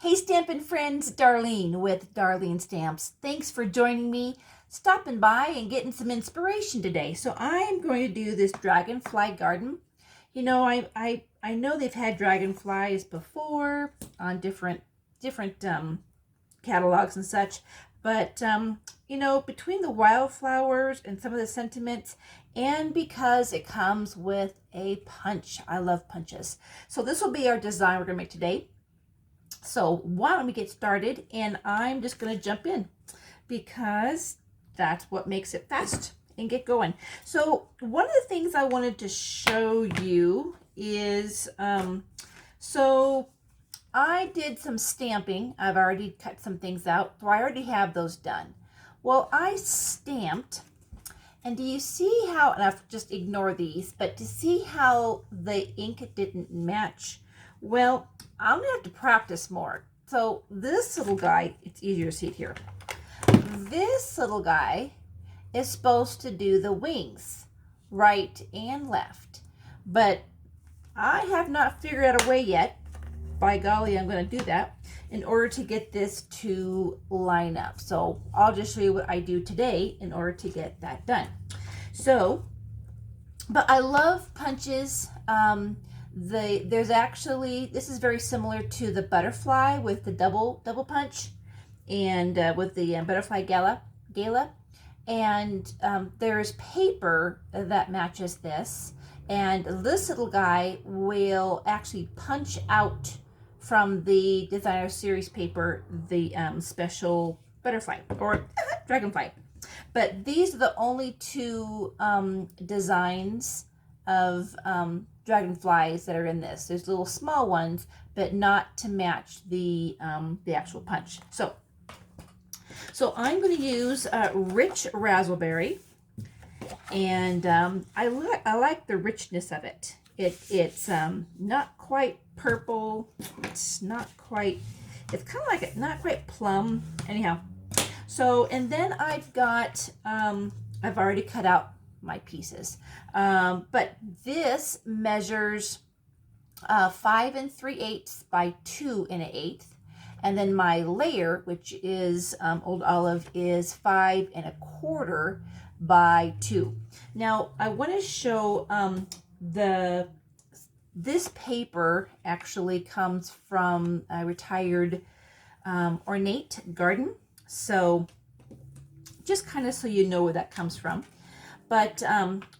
Hey Stampin' friends, Darlene with Darlene Stamps. Thanks for joining me, stopping by and getting some inspiration today. So I'm going to do this Dragonfly Garden. You know, I know they've had dragonflies before on different catalogs and such, but you know, between the wildflowers and some of the sentiments, and because it comes with a punch, I love punches. So this will be our design we're going to make today. So why don't we get started, and I'm just going to jump in because that's what makes it fast and get going. So one of the things I wanted to show you is, so I did some stamping. I've already cut some things out, so I already have those done. Well, I stamped, and do you see how, and I've just ignore these, but to see how the ink didn't match, well, I'm gonna have to practice more. So this little guy, it's easier to see it here. This little guy is supposed to do the wings, right and left. But I have not figured out a way yet. By golly, I'm gonna do that in order to get this to line up. So I'll just show you what I do today in order to get that done. So, but I love punches. There's actually, this is very similar to the butterfly with the double punch, and with the butterfly gala, and there's paper that matches this, and this little guy will actually punch out from the designer series paper the special butterfly or dragonfly. But these are the only two designs of dragonflies that are in this. There's little small ones, but not to match the actual punch. So I'm going to use rich raspberry, and I like the richness of it. It's not quite purple. It's not quite. It's kind of like not quite plum. Anyhow, so and then I've got I've already cut out my pieces, but this measures 5 3/8 by 2 1/8, and then my layer, which is Old Olive, is 5 1/4 by 2. Now I want to show this paper actually comes from a retired ornate garden, so just kind of so you know where that comes from. But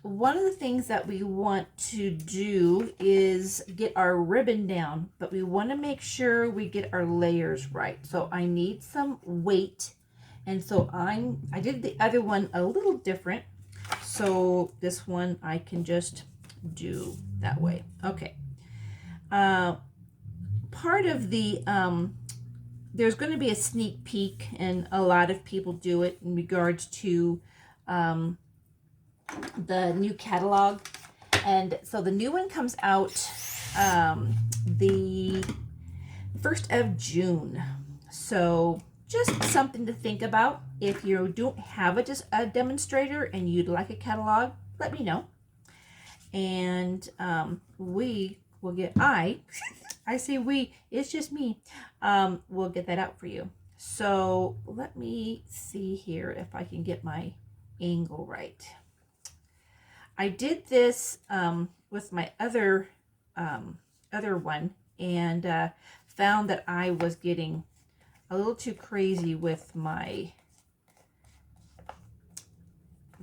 one of the things that we want to do is get our ribbon down, but we want to make sure we get our layers right. So I need some weight, and so I did the other one a little different. So this one I can just do that way. Okay. Part of the there's going to be a sneak peek, and a lot of people do it in regards to the new catalog, and so the new one comes out the 1st of June. So just something to think about. If you don't have a demonstrator and you'd like a catalog, let me know, and we will get I say we, it's just me, we'll get that out for you. So let me see here if I can get my angle right. I did this with my other one, and found that I was getting a little too crazy with my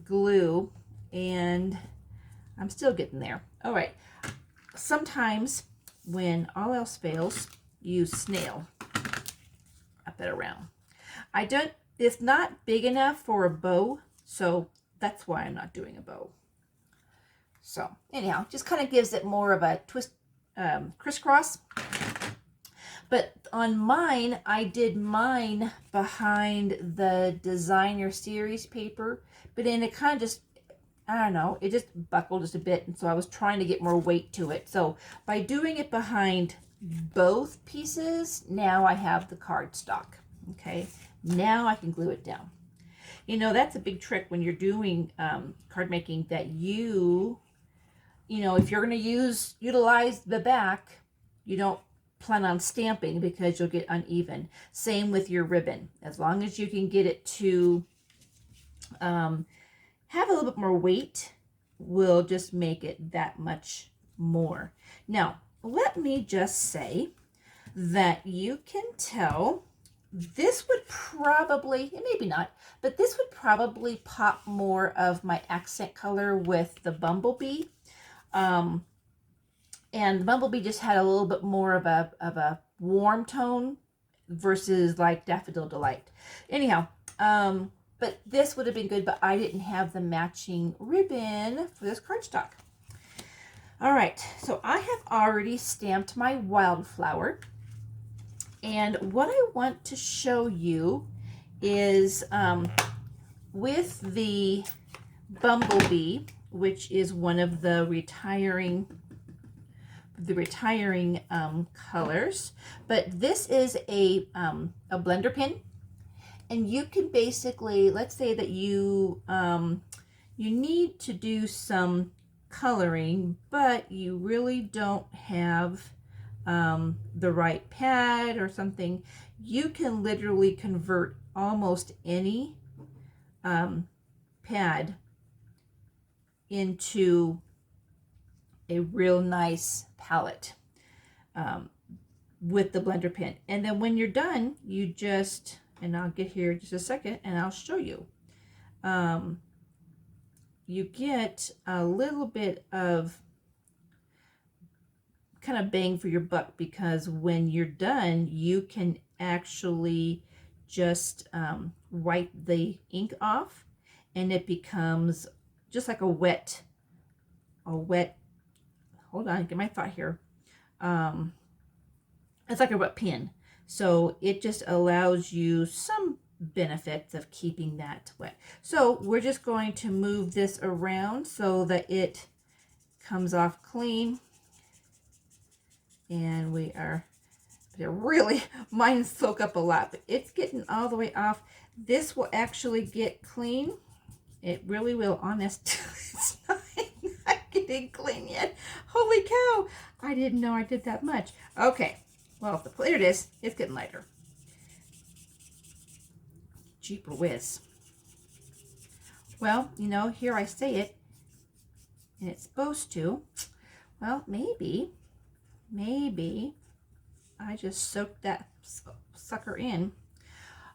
glue, and I'm still getting there. All right. Sometimes when all else fails, use snail. Up that around. It's not big enough for a bow, so that's why I'm not doing a bow. So anyhow, just kind of gives it more of a twist, crisscross. But on mine, I did mine behind the designer series paper, but then it kind of just, I don't know, it just buckled just a bit, and so I was trying to get more weight to it. So by doing it behind both pieces, now I have the cardstock. Okay, now I can glue it down. You know, that's a big trick when you're doing card making, that you know, if you're going to utilize the back, you don't plan on stamping because you'll get uneven. Same with your ribbon. As long as you can get it to have a little bit more weight, will just make it that much more. Now, let me just say that you can tell this would probably, and maybe not, but this would probably pop more of my accent color with the Bumblebee. And Bumblebee just had a little bit more of a warm tone versus like Daffodil Delight. Anyhow, but this would have been good, but I didn't have the matching ribbon for this cardstock. All right, so I have already stamped my wildflower. And what I want to show you is with the Bumblebee, which is one of the retiring colors, but this is a blender pin. And you can basically, let's say that you need to do some coloring, but you really don't have the right pad or something. You can literally convert almost any pad into a real nice palette with the blender pin. And then when you're done, you just, and I'll get here just a second and I'll show you. You get a little bit of kind of bang for your buck, because when you're done, you can actually just wipe the ink off and it becomes just like a wet, hold on, get my thought here. It's like a wet pen. So it just allows you some benefits of keeping that wet. So we're just going to move this around so that it comes off clean. And they're really, mine soak up a lot, but it's getting all the way off. This will actually get clean. It really will, honest. It's not getting clean yet. Holy cow. I didn't know I did that much. Okay. Well, there it is. It's getting lighter. Jeeper whiz. Well, you know, here I say it, and it's supposed to. Well, maybe I just soaked that sucker in.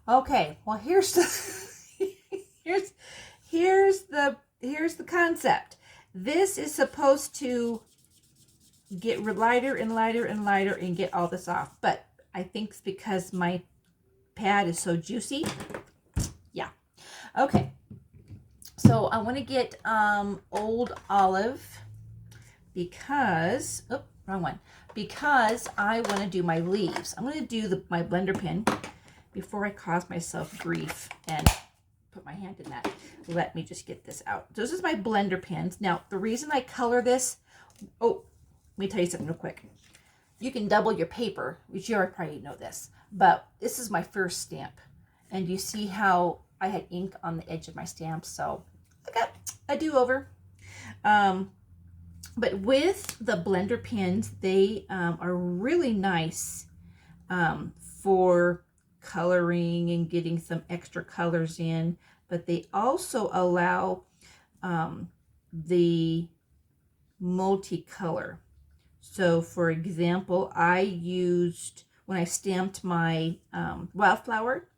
Okay, well, here's the here's the concept. This is supposed to get lighter and lighter and lighter and get all this off, but I think it's because my pad is so juicy. Yeah. Okay, so I want to get Old Olive because, oh, wrong one, because I want to do my leaves. I'm going to do my blender pen before I cause myself grief and put my hand in that. Let me just get this out. So this is my blender pens. Now, the reason I color this, oh, let me tell you something real quick. You can double your paper, which you already probably know this, but this is my first stamp. And you see how I had ink on the edge of my stamp, so I got a do-over. But with the blender pens, they are really nice for coloring and getting some extra colors in, but they also allow the multicolor. So for example, I used, when I stamped my wildflower,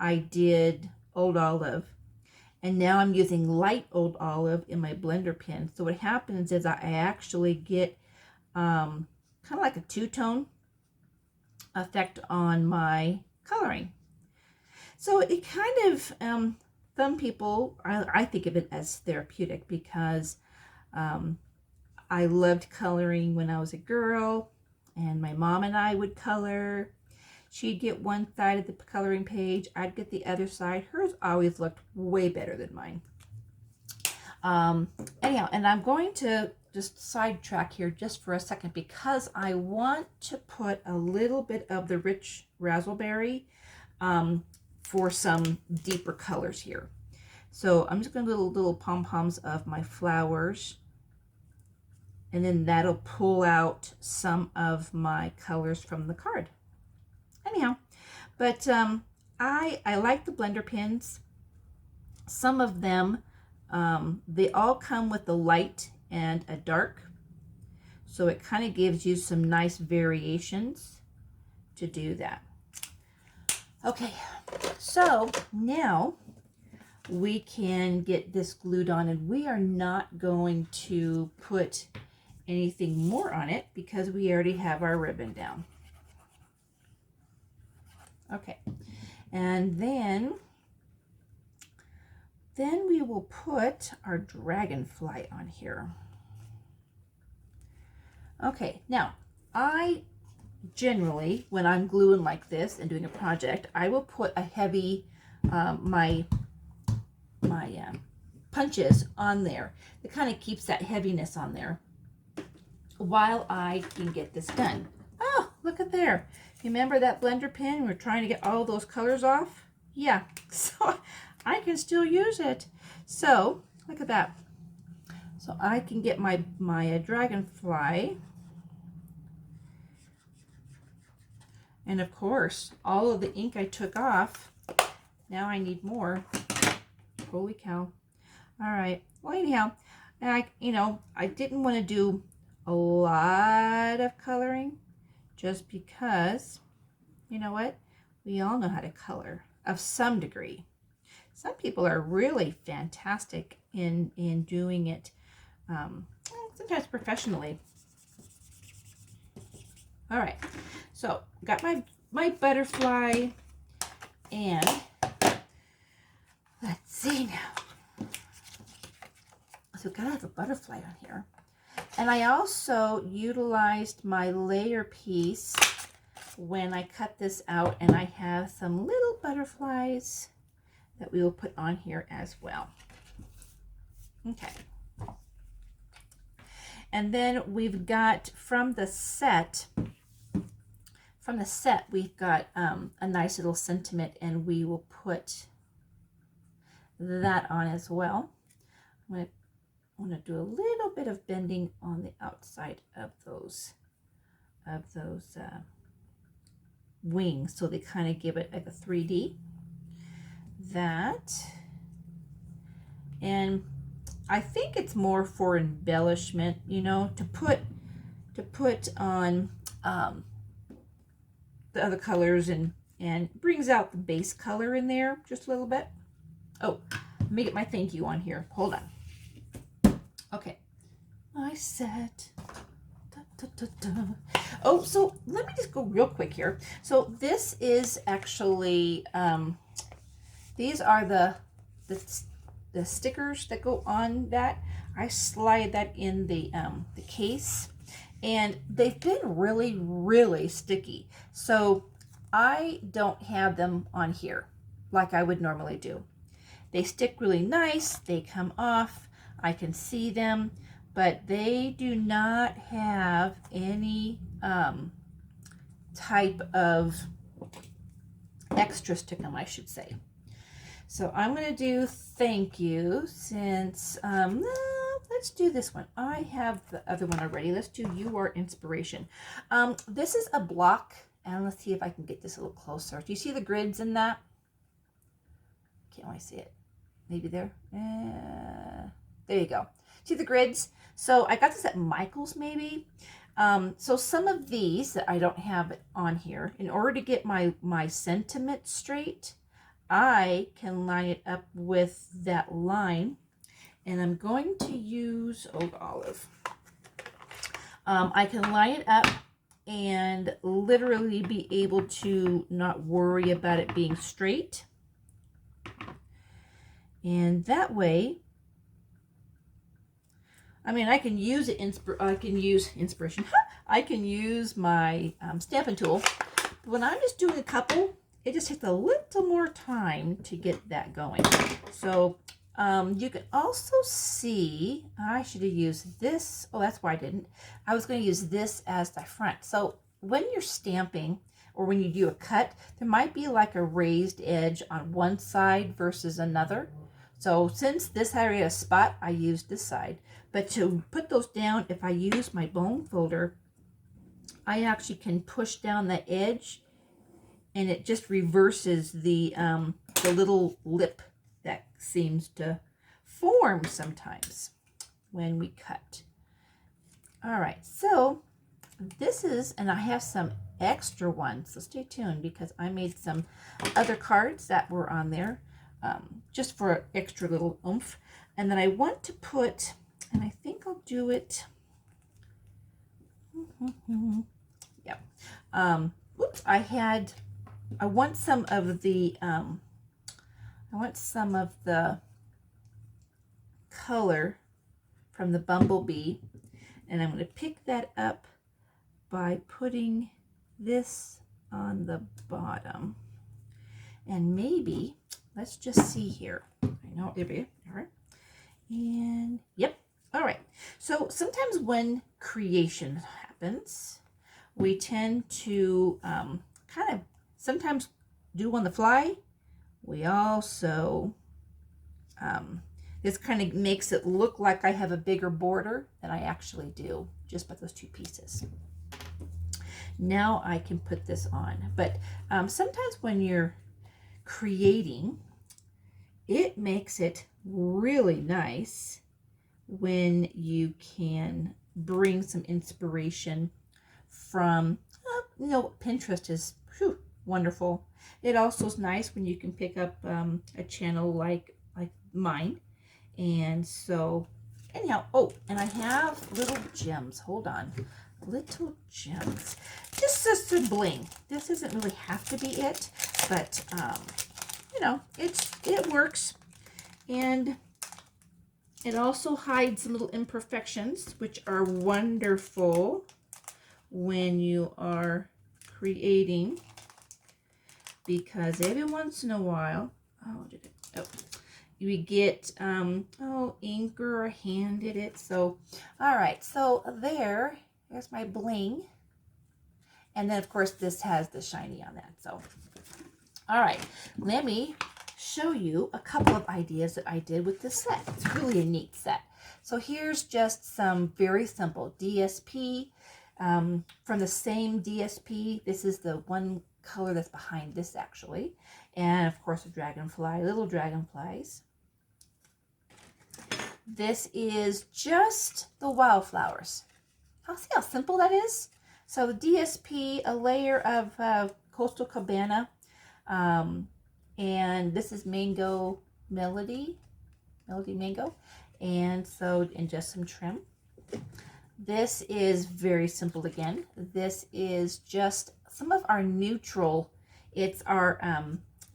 I did Old Olive, and now I'm using light Old Olive in my blender pen. So what happens is I actually get kind of like a two-tone effect on my coloring. So it kind of, some people, I think of it as therapeutic, because I loved coloring when I was a girl, and my mom and I would color. She'd get one side of the coloring page, I'd get the other side. Hers always looked way better than mine. Anyhow, and I'm going to just sidetrack here just for a second, because I want to put a little bit of the rich raspberry for some deeper colors here. So I'm just going to do little pom-poms of my flowers. and then that'll pull out some of my colors from the card. Anyhow, but I like the blender pins. Some of them, they all come with a light and a dark, so it kind of gives you some nice variations to do that. Okay, so now we can get this glued on, and we are not going to put anything more on it because we already have our ribbon down. Okay, and then we will put our dragonfly on here. Okay, now I generally, when I'm gluing like this and doing a project, I will put a heavy, my punches on there. It kind of keeps that heaviness on there while I can get this done. Oh, look at there. Remember that blender pen? We're trying to get all those colors off. Yeah, so I can still use it. So look at that. So I can get my dragonfly. And of course, all of the ink I took off, now I need more. Holy cow. All right. Well, anyhow, I didn't want to do a lot of coloring just because, you know what? We all know how to color of some degree. Some people are really fantastic in doing it, sometimes professionally. All right. So got my butterfly, and let's see now. So gotta have a butterfly on here. And I also utilized my layer piece when I cut this out, and I have some little butterflies that we will put on here as well. Okay. And then we've got from the set, we've got a nice little sentiment, and we will put that on as well. I'm going to do a little bit of bending on the outside of those wings, so they kind of give it like a 3D. That, and I think it's more for embellishment, you know, to put on the other colors, and brings out the base color in there just a little bit. Oh, let me get my thank you on here. Hold on. Okay. I said. Oh, so let me just go real quick here. So this is actually, these are the stickers that go on that. I slide that in the case, and they've been really, really sticky. So I don't have them on here like I would normally do. They stick really nice. They come off. I can see them, but they do not have any type of extra stick them, I should say. So I'm going to do thank you, since let's do this one. I have the other one already. Let's do You Are Inspiration. This is a block, and let's see if I can get this a little closer. Do you see the grids in that? Can't really see it. Maybe there. There you go. See the grids? So I got this at Michael's maybe. So some of these that I don't have on here, in order to get my sentiment straight, I can line it up with that line, and I'm going to use Old Olive. I can line it up and literally be able to not worry about it being straight. And that way, I mean, I can use it. I can use inspiration. I can use my Stampin' tool. But when I'm just doing a couple, it just takes a little more time to get that going. So you can also see, I should have used this. Oh, that's why I didn't. I was going to use this as the front. So when you're stamping, or when you do a cut, there might be like a raised edge on one side versus another. So since this had a spot, I used this side. But to put those down, if I use my bone folder, I actually can push down the edge, and it just reverses the little lip that seems to form sometimes when we cut. All right, so this is, and I have some extra ones, so stay tuned because I made some other cards that were on there just for extra little oomph. And then I want to put, and I think I'll do it, yeah. Oops, I want some of the color from the bumblebee, and I'm going to pick that up by putting this on the bottom. And maybe, let's just see here. I know, all right. And yep, all right. So sometimes when creation happens, we tend to kind of sometimes do on the fly. We also, this kind of makes it look like I have a bigger border than I actually do, just by those two pieces. Now I can put this on. But sometimes when you're creating, it makes it really nice when you can bring some inspiration from, Pinterest is wonderful. It also is nice when you can pick up a channel like mine. And so anyhow, oh, and I have little gems. Hold on. Little gems. This is some bling. This doesn't really have to be it, but it works. And it also hides some little imperfections, which are wonderful when you are creating, because every once in a while, we get ink or a hand did it. So all right, so there's my bling, and then of course this has the shiny on that. So all right, let me show you a couple of ideas that I did with this set. It's really a neat set. So here's just some very simple DSP from the same DSP. This is the one color that's behind this actually, and of course a dragonfly, little dragonflies. This is just the wildflowers. See how simple that is? So the DSP, a layer of Coastal Cabana, and this is Mango Melody Mango, and just some trim. This is very simple again. This is just some of our neutral. It's our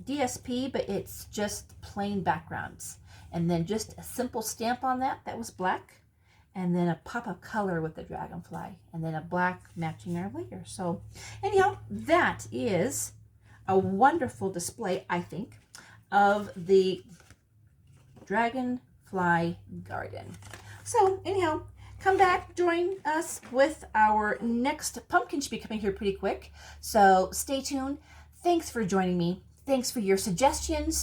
DSP, but it's just plain backgrounds. And then just a simple stamp on that was black. And then a pop of color with the dragonfly. And then a black matching our layer. So anyhow, that is a wonderful display, I think, of the Dragonfly Garden. So anyhow, come back, join us with our next pumpkin. Should be coming here pretty quick. So stay tuned. Thanks for joining me. Thanks for your suggestions.